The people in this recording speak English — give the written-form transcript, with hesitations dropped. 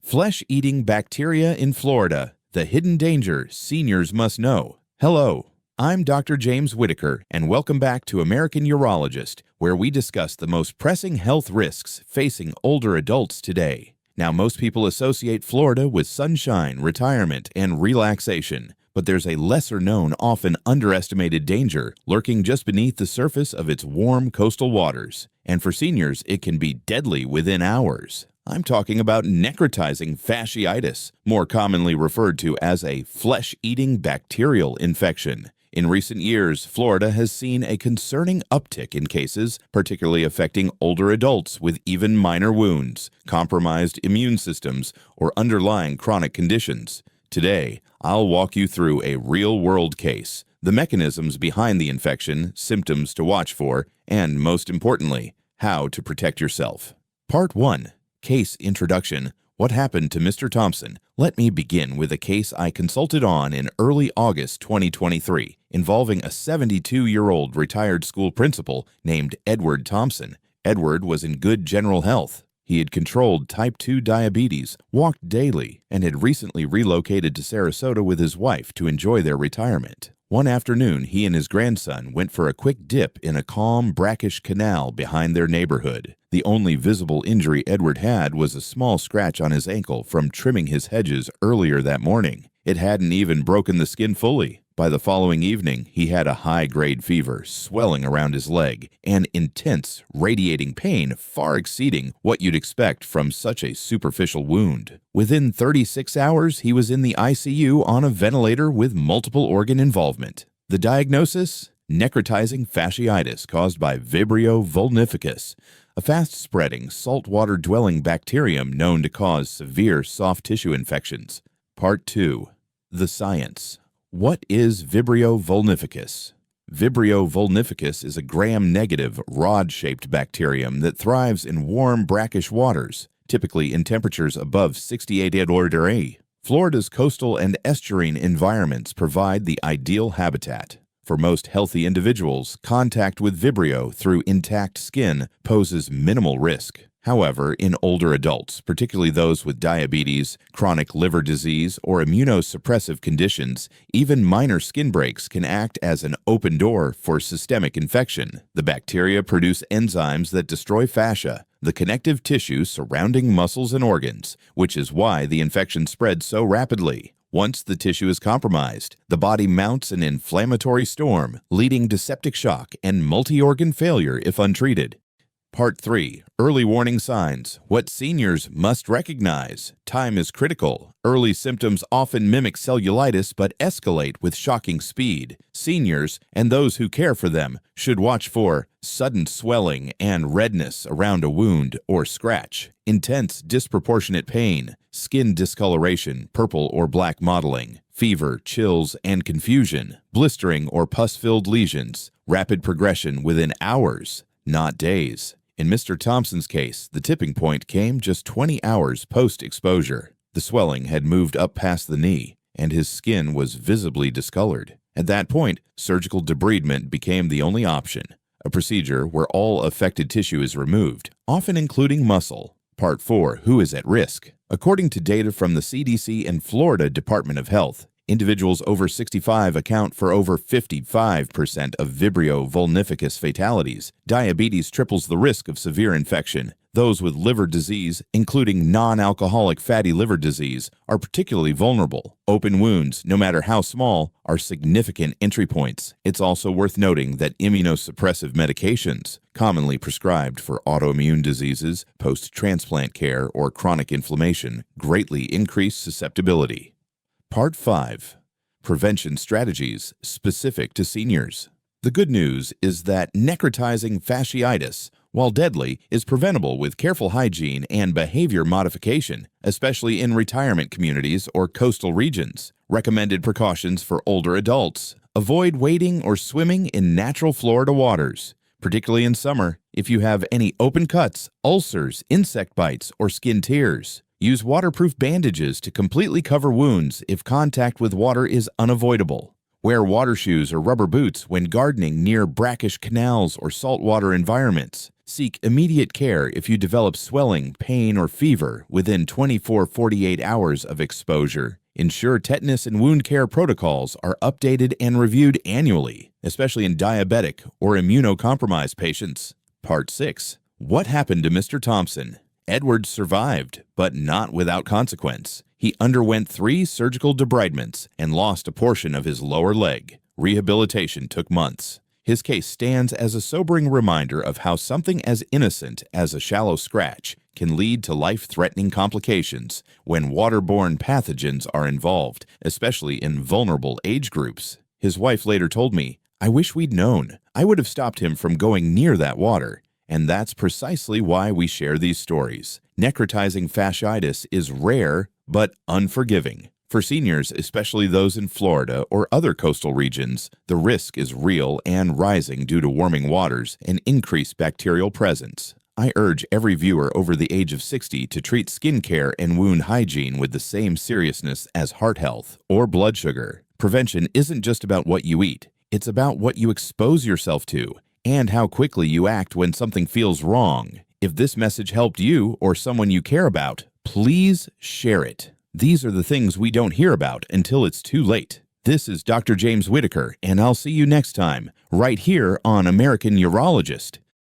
Flesh-eating bacteria in Florida, the hidden danger seniors must know. Hello, I'm Dr. James Whitaker, and welcome back to American Urologist, where we discuss the most pressing health risks facing older adults today. Now, most people associate Florida with sunshine, retirement, and relaxation, but there's a lesser-known, often underestimated danger lurking just beneath the surface of its warm coastal waters. And for seniors, it can be deadly within hours. I'm talking about necrotizing fasciitis, more commonly referred to as a flesh-eating bacterial infection. In recent years, Florida has seen a concerning uptick in cases, particularly affecting older adults with even minor wounds, compromised immune systems, or underlying chronic conditions. Today, I'll walk you through a real-world case, the mechanisms behind the infection, symptoms to watch for, and, most importantly, how to protect yourself. Part 1. Case Introduction. What happened to Mr. Thompson? Let me begin with a case I consulted on in early August 2023, involving a 72-year-old retired school principal named Edward Thompson. Edward was in good general health. He had controlled type 2 diabetes, walked daily, and had recently relocated to Sarasota with his wife to enjoy their retirement. One afternoon, he and his grandson went for a quick dip in a calm, brackish canal behind their neighborhood. The only visible injury Edward had was a small scratch on his ankle from trimming his hedges earlier that morning. It hadn't even broken the skin fully. By the following evening, he had a high-grade fever, swelling around his leg, and intense, radiating pain far exceeding what you'd expect from such a superficial wound. Within 36 hours, he was in the ICU on a ventilator with multiple organ involvement. The diagnosis? Necrotizing fasciitis caused by Vibrio vulnificus, a fast-spreading, saltwater-dwelling bacterium known to cause severe soft tissue infections. Part 2. The science. What is Vibrio vulnificus? Vibrio vulnificus is a gram-negative, rod-shaped bacterium that thrives in warm, brackish waters, typically in temperatures above 68 degrees. Florida's coastal and estuarine environments provide the ideal habitat. For most healthy individuals, contact with Vibrio through intact skin poses minimal risk. However, in older adults, particularly those with diabetes, chronic liver disease, or immunosuppressive conditions, even minor skin breaks can act as an open door for systemic infection. The bacteria produce enzymes that destroy fascia, the connective tissue surrounding muscles and organs, which is why the infection spreads so rapidly. Once the tissue is compromised, the body mounts an inflammatory storm, leading to septic shock and multi-organ failure if untreated. Part 3. Early warning signs. What seniors must recognize. Time is critical. Early symptoms often mimic cellulitis but escalate with shocking speed. Seniors, and those who care for them, should watch for sudden swelling and redness around a wound or scratch, intense disproportionate pain, skin discoloration, purple or black mottling, fever, chills, and confusion, blistering or pus-filled lesions, rapid progression within hours, not days. In Mr. Thompson's case, the tipping point came just 20 hours post-exposure. The swelling had moved up past the knee, and his skin was visibly discolored. At that point, surgical debridement became the only option, a procedure where all affected tissue is removed, often including muscle. Part 4. Who is at risk? According to data from the CDC and Florida Department of Health, individuals over 65 account for over 55% of Vibrio vulnificus fatalities. Diabetes triples the risk of severe infection. Those with liver disease, including non-alcoholic fatty liver disease, are particularly vulnerable. Open wounds, no matter how small, are significant entry points. It's also worth noting that immunosuppressive medications, commonly prescribed for autoimmune diseases, post-transplant care, or chronic inflammation, greatly increase susceptibility. Part 5. Prevention strategies specific to seniors. The good news is that necrotizing fasciitis, while deadly, is preventable with careful hygiene and behavior modification, especially in retirement communities or coastal regions. Recommended precautions for older adults. Avoid wading or swimming in natural Florida waters, particularly in summer if you have any open cuts, ulcers, insect bites, or skin tears. Use waterproof bandages to completely cover wounds if contact with water is unavoidable. Wear water shoes or rubber boots when gardening near brackish canals or saltwater environments. Seek immediate care if you develop swelling, pain, or fever within 24-48 hours of exposure. Ensure tetanus and wound care protocols are updated and reviewed annually, especially in diabetic or immunocompromised patients. Part 6. What happened to Mr. Thompson? Edward survived, but not without consequence. He underwent 3 surgical debridements and lost a portion of his lower leg. Rehabilitation took months. His case stands as a sobering reminder of how something as innocent as a shallow scratch can lead to life-threatening complications when waterborne pathogens are involved, especially in vulnerable age groups. His wife later told me, "I wish we'd known. I would have stopped him from going near that water." And that's precisely why we share these stories. Necrotizing fasciitis is rare but unforgiving. For seniors, especially those in Florida or other coastal regions, the risk is real and rising due to warming waters and increased bacterial presence. I urge every viewer over the age of 60 to treat skin care and wound hygiene with the same seriousness as heart health or blood sugar. Prevention isn't just about what you eat. It's about what you expose yourself to and how quickly you act when something feels wrong. If this message helped you or someone you care about, please share it. These are the things we don't hear about until it's too late. This is Dr. James Whitaker, and I'll see you next time, right here on American Urologist.